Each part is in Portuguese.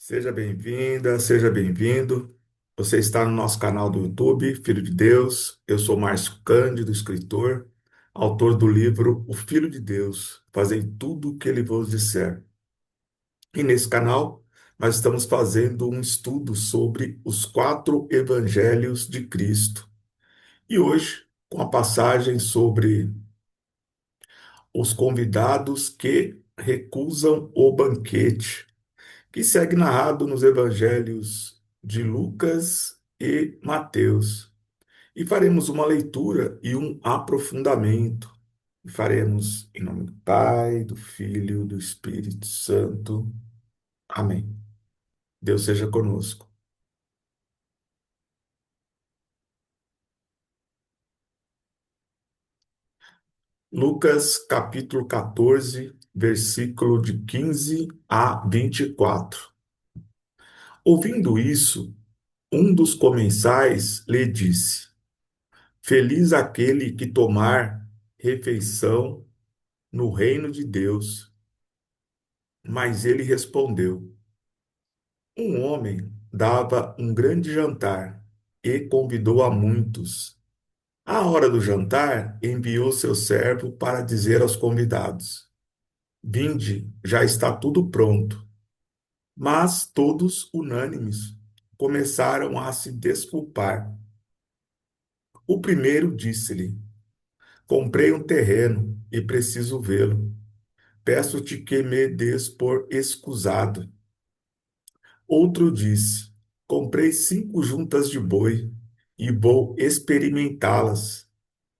Seja bem-vinda, seja bem-vindo. Você está no nosso canal do YouTube, Filho de Deus. Eu sou Márcio Cândido, escritor, autor do livro O Filho de Deus, Fazei tudo o que ele vos disser. E nesse canal, nós estamos fazendo um estudo sobre os quatro evangelhos de Cristo. E hoje, com a passagem sobre os convidados que recusam o banquete, que segue narrado nos evangelhos de Lucas e Mateus. E faremos uma leitura e um aprofundamento. E faremos em nome do Pai, do Filho, do Espírito Santo. Amém. Deus seja conosco. Lucas capítulo 14, versículo de 15 a 24. Ouvindo isso, um dos comensais lhe disse: Feliz aquele que tomar refeição no reino de Deus. Mas ele respondeu: Um homem dava um grande jantar e convidou a muitos. À hora do jantar, enviou seu servo para dizer aos convidados: Vinde, já está tudo pronto. Mas todos, unânimes, começaram a se desculpar. O primeiro disse-lhe: Comprei um terreno e preciso vê-lo. Peço-te que me des por escusado. Outro disse: Comprei 5 juntas de boi e vou experimentá-las.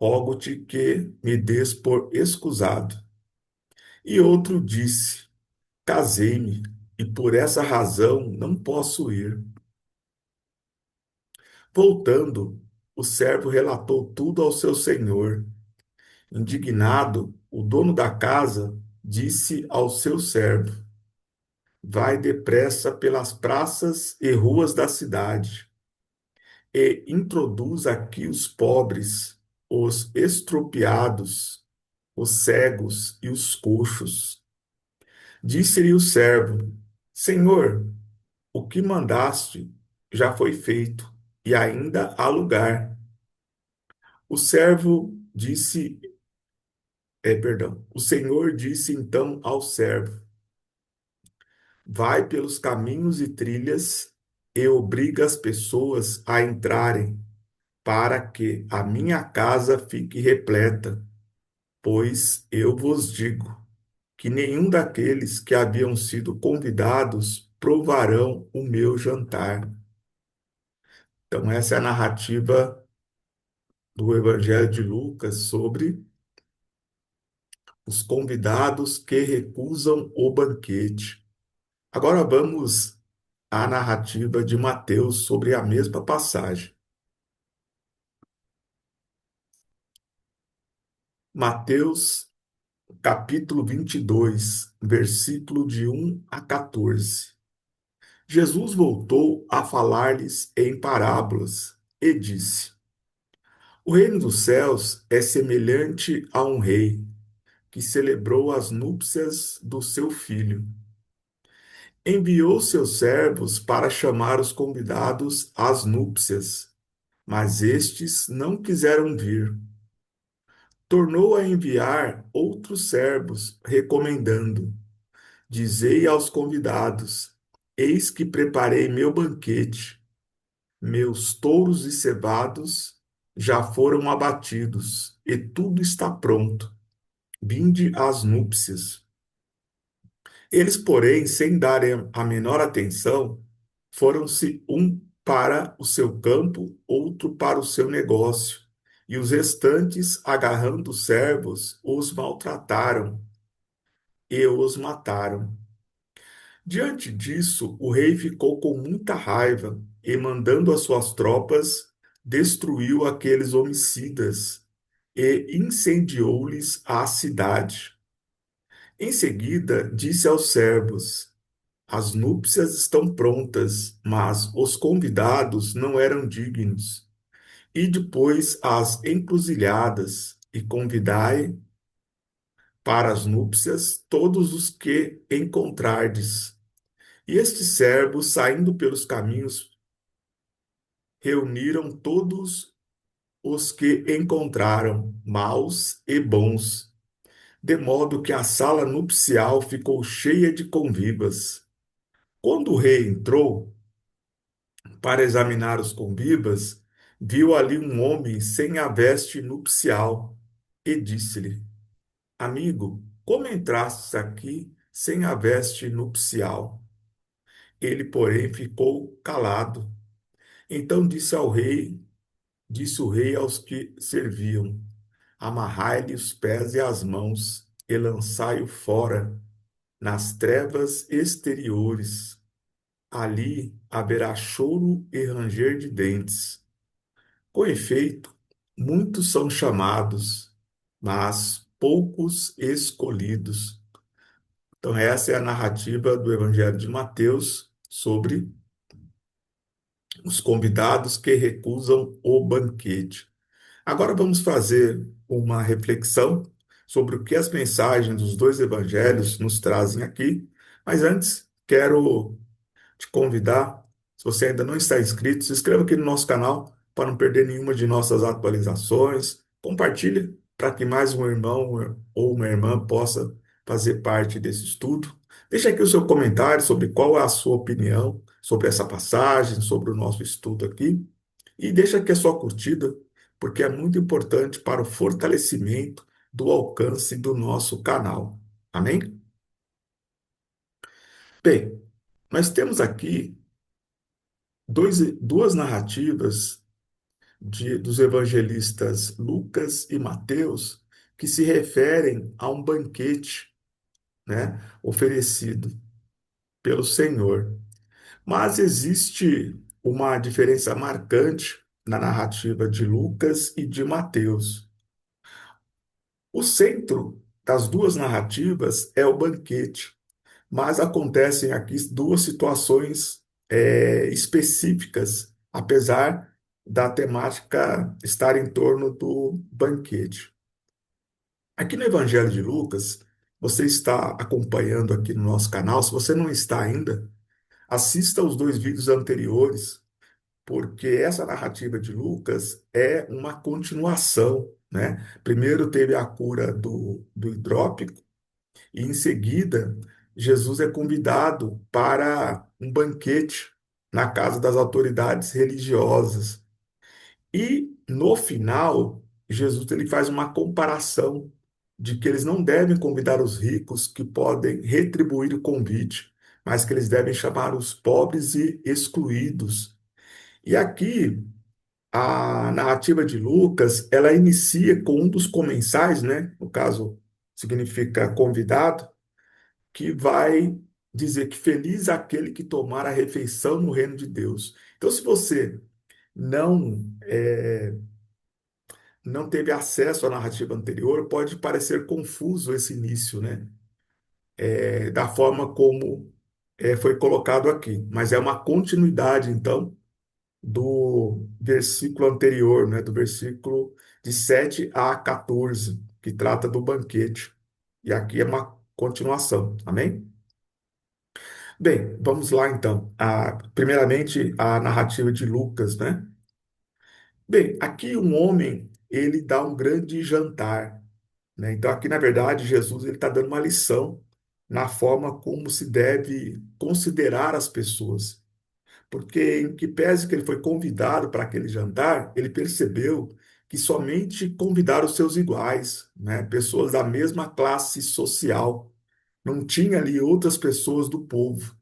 Rogo-te que me des por escusado. E outro disse: Casei-me e por essa razão não posso ir. Voltando, o servo relatou tudo ao seu senhor. Indignado, o dono da casa disse ao seu servo: Vai depressa pelas praças e ruas da cidade e introduz aqui os pobres, os estropiados, os cegos e os coxos. Disse-lhe o servo: Senhor, o que mandaste já foi feito, e ainda há lugar. O servo disse, o Senhor disse então ao servo: Vai pelos caminhos e trilhas e obriga as pessoas a entrarem, para que a minha casa fique repleta. Pois eu vos digo que nenhum daqueles que haviam sido convidados provarão o meu jantar. Então, essa é a narrativa do Evangelho de Lucas sobre os convidados que recusam o banquete. Agora vamos à narrativa de Mateus sobre a mesma passagem. Mateus, capítulo 22, versículo de 1 a 14. Jesus voltou a falar-lhes em parábolas e disse: O reino dos céus é semelhante a um rei que celebrou as núpcias do seu filho. Enviou seus servos para chamar os convidados às núpcias, mas estes não quiseram vir. Tornou a enviar outros servos, recomendando: Dizei aos convidados: Eis que preparei meu banquete. Meus touros e cevados já foram abatidos, e tudo está pronto. Vinde às núpcias. Eles, porém, sem darem a menor atenção, foram-se um para o seu campo, outro para o seu negócio, e os restantes, agarrando os servos, os maltrataram e os mataram. Diante disso, o rei ficou com muita raiva e, mandando as suas tropas, destruiu aqueles homicidas e incendiou-lhes a cidade. Em seguida, disse aos servos: As núpcias estão prontas, mas os convidados não eram dignos. E depois às encruzilhadas, e convidai para as núpcias todos os que encontrardes. E estes servos, saindo pelos caminhos, reuniram todos os que encontraram, maus e bons, de modo que a sala nupcial ficou cheia de convivas. Quando o rei entrou para examinar os convivas, viu ali um homem sem a veste nupcial e disse-lhe: Amigo, como entrastes aqui sem a veste nupcial? Ele, porém, ficou calado. Então disse o rei aos que serviam: Amarrai-lhe os pés e as mãos e lançai-o fora nas trevas exteriores. Ali haverá choro e ranger de dentes. Com efeito, muitos são chamados, mas poucos escolhidos. Então, essa é a narrativa do Evangelho de Mateus sobre os convidados que recusam o banquete. Agora vamos fazer uma reflexão sobre o que as mensagens dos dois evangelhos nos trazem aqui. Mas antes, quero te convidar, se você ainda não está inscrito, se inscreva aqui no nosso canal para não perder nenhuma de nossas atualizações. Compartilhe para que mais um irmão ou uma irmã possa fazer parte desse estudo. Deixe aqui o seu comentário sobre qual é a sua opinião sobre essa passagem, sobre o nosso estudo aqui. E deixa aqui a sua curtida, porque é muito importante para o fortalecimento do alcance do nosso canal. Amém? Bem, nós temos aqui duas narrativas dos evangelistas Lucas e Mateus que se referem a um banquete, né, oferecido pelo Senhor. Mas existe uma diferença marcante na narrativa de Lucas e de Mateus. O centro das duas narrativas é o banquete, mas acontecem aqui duas situações específicas, apesar da temática estar em torno do banquete. Aqui no Evangelho de Lucas, você está acompanhando aqui no nosso canal. Se você não está ainda, assista os dois vídeos anteriores, porque essa narrativa de Lucas é uma continuação, né? Primeiro teve a cura do hidrópico, e em seguida Jesus é convidado para um banquete na casa das autoridades religiosas. E no final, Jesus ele faz uma comparação de que eles não devem convidar os ricos que podem retribuir o convite, mas que eles devem chamar os pobres e excluídos. E aqui a narrativa de Lucas, ela inicia com um dos comensais, né? No caso, significa convidado, que vai dizer que feliz é aquele que tomar a refeição no reino de Deus. Então, se você não não teve acesso à narrativa anterior, pode parecer confuso esse início, né? Da forma como foi colocado aqui, mas é uma continuidade, então, do versículo anterior, né? Do versículo de 7 a 14, que trata do banquete. E aqui é uma continuação, amém? Bem, vamos lá então. Primeiramente, a narrativa de Lucas, né? Bem, aqui um homem, ele dá um grande jantar, né? Então, aqui, na verdade, Jesus ele está dando uma lição na forma como se deve considerar as pessoas. Porque, em que pese que ele foi convidado para aquele jantar, ele percebeu que somente convidaram os seus iguais, né? Pessoas da mesma classe social. Não tinha ali outras pessoas do povo.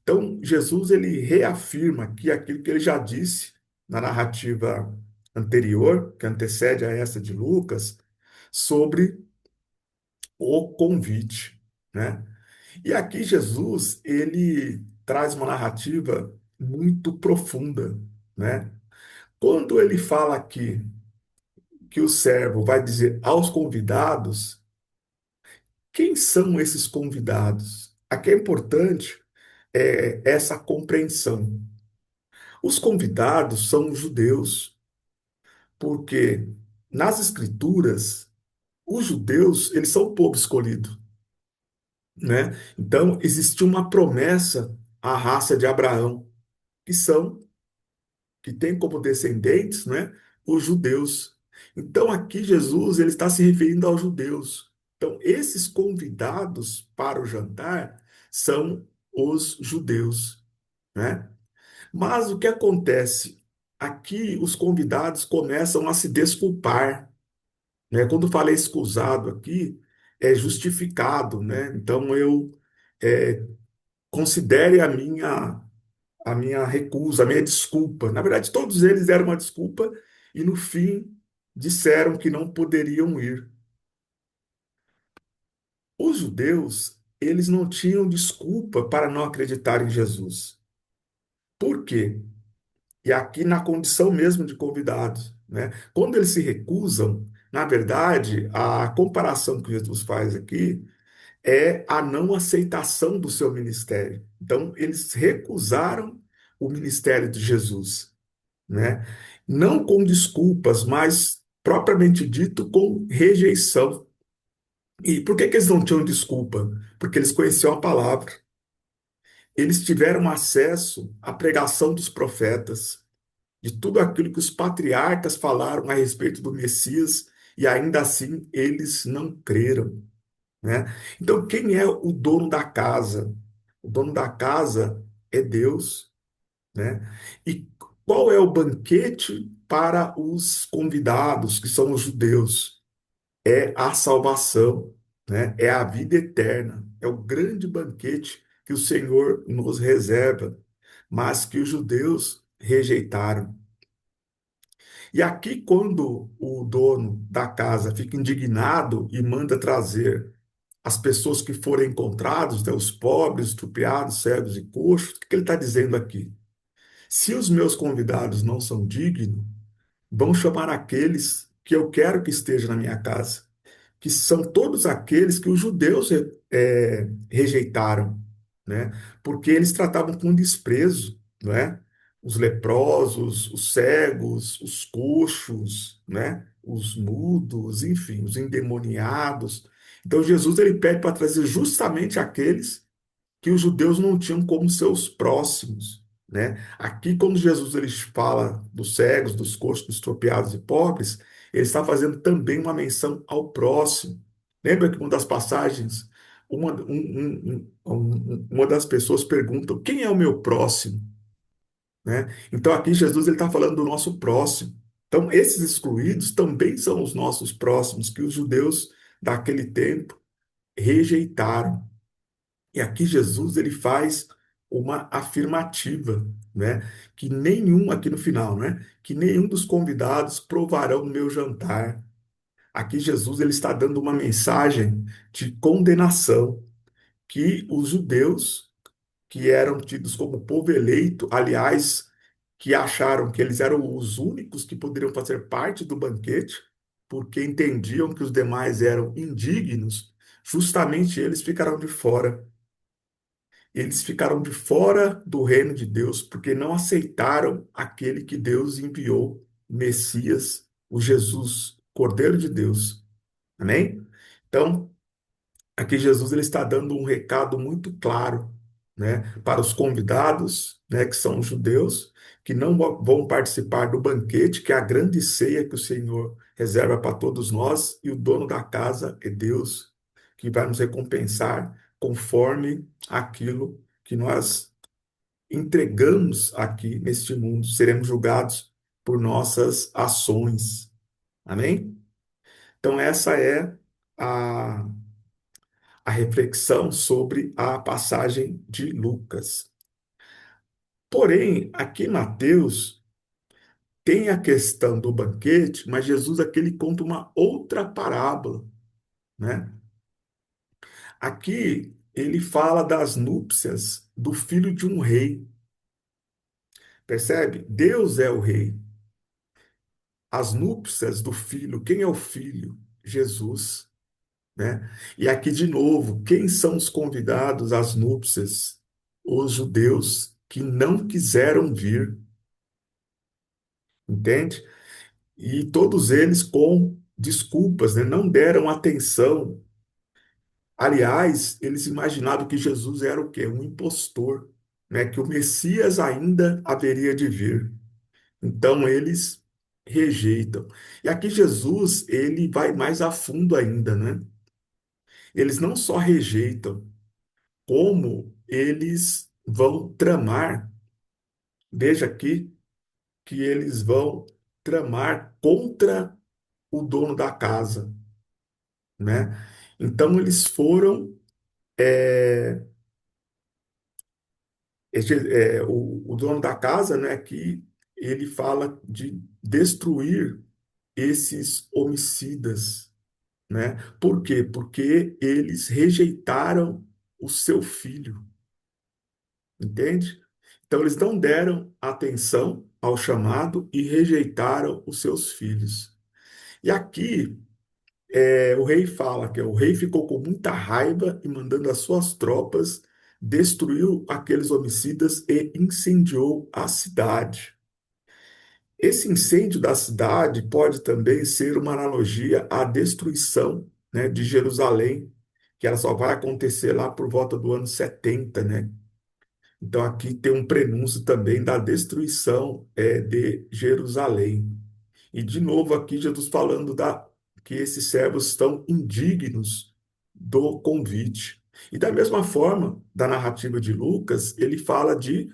Então, Jesus ele reafirma aqui aquilo que ele já disse na narrativa anterior, que antecede a essa de Lucas, sobre o convite, né? E aqui Jesus, ele traz uma narrativa muito profunda, né? Quando ele fala aqui que o servo vai dizer aos convidados, quem são esses convidados? Aqui é importante essa compreensão. Os convidados são os judeus, porque nas escrituras, os judeus, eles são o povo escolhido, né? Então, existia uma promessa a raça de Abraão, que são, que tem como descendentes, né, os judeus. Então aqui Jesus ele está se referindo aos judeus. Então esses convidados para o jantar são os judeus, né? Mas o que acontece? Aqui os convidados começam a se desculpar, né? Quando fala excusado aqui, é justificado, né? Então eu é, considere a minha recusa, a minha desculpa. Na verdade, todos eles deram uma desculpa e no fim disseram que não poderiam ir. Os judeus, eles não tinham desculpa para não acreditar em Jesus. Por quê? E aqui na condição mesmo de convidados, né? Quando eles se recusam, na verdade, a comparação que Jesus faz aqui é a não aceitação do seu ministério. Então, eles recusaram o ministério de Jesus, né? Não com desculpas, mas propriamente dito com rejeição. E por que que eles não tinham desculpa? Porque eles conheciam a palavra. Eles tiveram acesso à pregação dos profetas, de tudo aquilo que os patriarcas falaram a respeito do Messias, e ainda assim eles não creram, né? Então, quem é o dono da casa? O dono da casa é Deus, né? E qual é o banquete para os convidados, que são os judeus? É a salvação, né? É a vida eterna, é o grande banquete que o Senhor nos reserva, mas que os judeus rejeitaram. E aqui, quando o dono da casa fica indignado e manda trazer as pessoas que forem encontrados, né, os pobres, estrupiados, cegos e coxos, o que ele está dizendo aqui? Se os meus convidados não são dignos, vão chamar aqueles que eu quero que estejam na minha casa, que são todos aqueles que os judeus rejeitaram, né? Porque eles tratavam com desprezo, né? Os leprosos, os cegos, os coxos, né? Os mudos, enfim, os endemoniados. Então Jesus ele pede para trazer justamente aqueles que os judeus não tinham como seus próximos, né? Aqui, quando Jesus ele fala dos cegos, dos coxos, dos tropeados e pobres, ele está fazendo também uma menção ao próximo. Lembra que uma das passagens, uma das pessoas pergunta, quem é o meu próximo? Né? Então aqui Jesus ele está falando do nosso próximo. Então esses excluídos também são os nossos próximos, que os judeus daquele tempo rejeitaram. E aqui Jesus ele faz uma afirmativa, né? Que nenhum, aqui no final, né? Que nenhum dos convidados provarão o meu jantar. Aqui Jesus ele está dando uma mensagem de condenação que os judeus, que eram tidos como povo eleito, aliás, que acharam que eles eram os únicos que poderiam fazer parte do banquete, porque entendiam que os demais eram indignos, justamente eles ficaram de fora. Eles ficaram de fora do reino de Deus porque não aceitaram aquele que Deus enviou, o Messias, o Jesus, Cordeiro de Deus. Amém? Então, aqui Jesus ele está dando um recado muito claro, né, para os convidados, né, que são os judeus, que não vão participar do banquete, que é a grande ceia que o Senhor reserva para todos nós, e o dono da casa é Deus, que vai nos recompensar conforme aquilo que nós entregamos aqui neste mundo. Seremos julgados por nossas ações. Amém? Então, essa é a reflexão sobre a passagem de Lucas. Porém, aqui em Mateus tem a questão do banquete, mas Jesus aqui ele conta uma outra parábola, né? Aqui ele fala das núpcias do filho de um rei. Percebe? Deus é o rei. As núpcias do filho, quem é o filho? Jesus, né? E aqui de novo, quem são os convidados às núpcias? Os judeus que não quiseram vir, entende? E todos eles com desculpas, né? Não deram atenção. Aliás, eles imaginavam que Jesus era o quê? Um impostor. né, que o Messias ainda haveria de vir. Então eles rejeitam. E aqui Jesus, ele vai mais a fundo ainda, né? Eles não só rejeitam, como eles vão tramar. Veja aqui que eles vão tramar contra o dono da casa, né? Então eles foram o dono da casa, né? Que ele fala de destruir esses homicidas, né? Por quê? Porque eles rejeitaram o seu filho, entende? Então eles não deram atenção ao chamado e rejeitaram os seus filhos. E aqui o rei fala que o rei ficou com muita raiva e mandando as suas tropas destruiu aqueles homicidas e incendiou a cidade. Esse incêndio da cidade pode também ser uma analogia à destruição, né, de Jerusalém, que ela só vai acontecer lá por volta do ano 70, né? Então aqui tem um prenúncio também da destruição de Jerusalém. E de novo aqui Jesus falando que esses servos estão indignos do convite. E da mesma forma, da narrativa de Lucas, ele fala de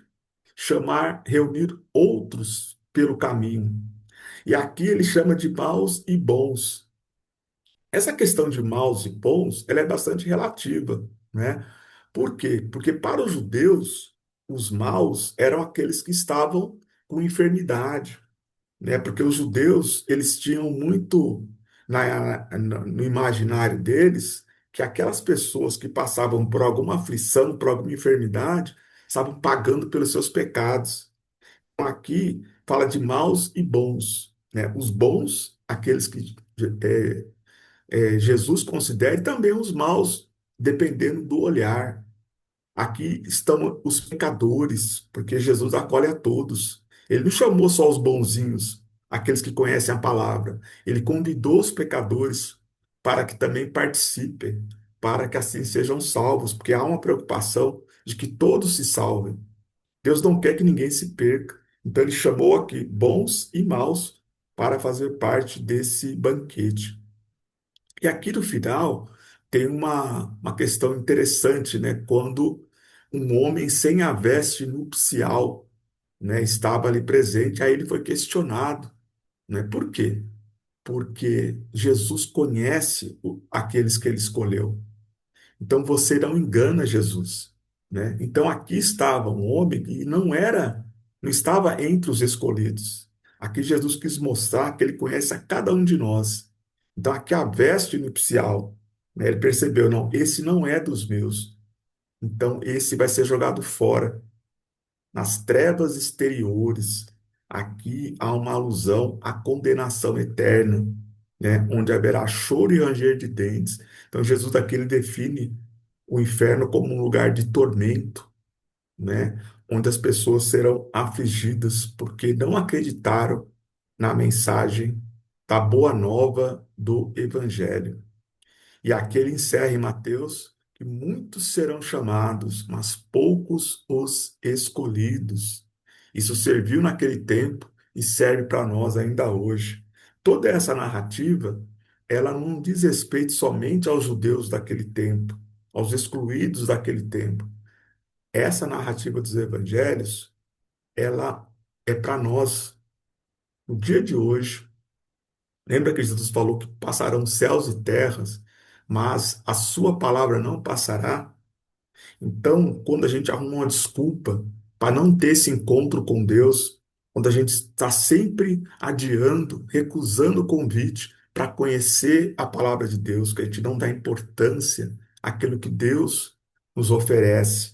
chamar, reunir outros pelo caminho. E aqui ele chama de maus e bons. Essa questão de maus e bons, ela é bastante relativa, né? Por quê? Porque para os judeus, os maus eram aqueles que estavam com enfermidade, né? Porque os judeus, eles tinham muito no imaginário deles que aquelas pessoas que passavam por alguma aflição, por alguma enfermidade, estavam pagando pelos seus pecados. Então, aqui fala de maus e bons, né? Os bons, aqueles que é, Jesus considera, e também os maus, dependendo do olhar. Aqui estão os pecadores, porque Jesus acolhe a todos. Ele não chamou só os bonzinhos, aqueles que conhecem a palavra. Ele convidou os pecadores para que também participem, para que assim sejam salvos, porque há uma preocupação de que todos se salvem. Deus não quer que ninguém se perca. Então ele chamou aqui bons e maus para fazer parte desse banquete. E aqui no final tem uma questão interessante, né? Quando um homem sem a veste nupcial, né, estava ali presente, aí ele foi questionado, né? Por quê? Porque Jesus conhece aqueles que ele escolheu. Então você não engana Jesus, né? Então aqui estava um homem que não estava entre os escolhidos. Aqui Jesus quis mostrar que ele conhece a cada um de nós. Então aqui a veste nupcial, né? Ele percebeu, não, esse não é dos meus. Então esse vai ser jogado fora nas trevas exteriores. Aqui há uma alusão à condenação eterna, né? Onde haverá choro e ranger de dentes. Então, Jesus aqui ele define o inferno como um lugar de tormento, né? Onde as pessoas serão afligidas porque não acreditaram na mensagem da boa nova do Evangelho. E aqui ele encerra em Mateus que muitos serão chamados, mas poucos os escolhidos. Isso serviu naquele tempo e serve para nós ainda hoje. Toda essa narrativa, ela não diz respeito somente aos judeus daquele tempo, aos excluídos daquele tempo. Essa narrativa dos evangelhos, ela é para nós, no dia de hoje. Lembra que Jesus falou que passarão céus e terras, mas a sua palavra não passará? Então, quando a gente arruma uma desculpa para não ter esse encontro com Deus, quando a gente está sempre adiando, recusando o convite para conhecer a palavra de Deus, que a gente não dá importância àquilo que Deus nos oferece,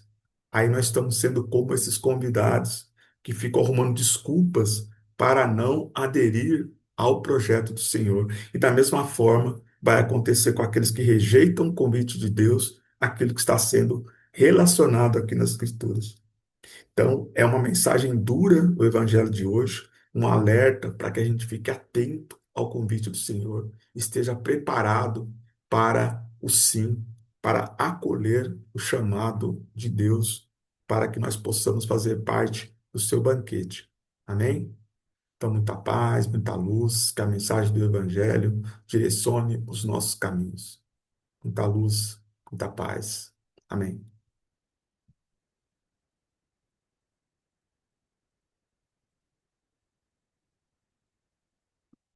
aí nós estamos sendo como esses convidados que ficam arrumando desculpas para não aderir ao projeto do Senhor. E da mesma forma, vai acontecer com aqueles que rejeitam o convite de Deus, aquilo que está sendo relacionado aqui nas Escrituras. Então, é uma mensagem dura do Evangelho de hoje, um alerta para que a gente fique atento ao convite do Senhor, esteja preparado para o sim, para acolher o chamado de Deus para que nós possamos fazer parte do seu banquete. Amém? Então, muita paz, muita luz, que a mensagem do Evangelho direcione os nossos caminhos. Muita luz, muita paz. Amém.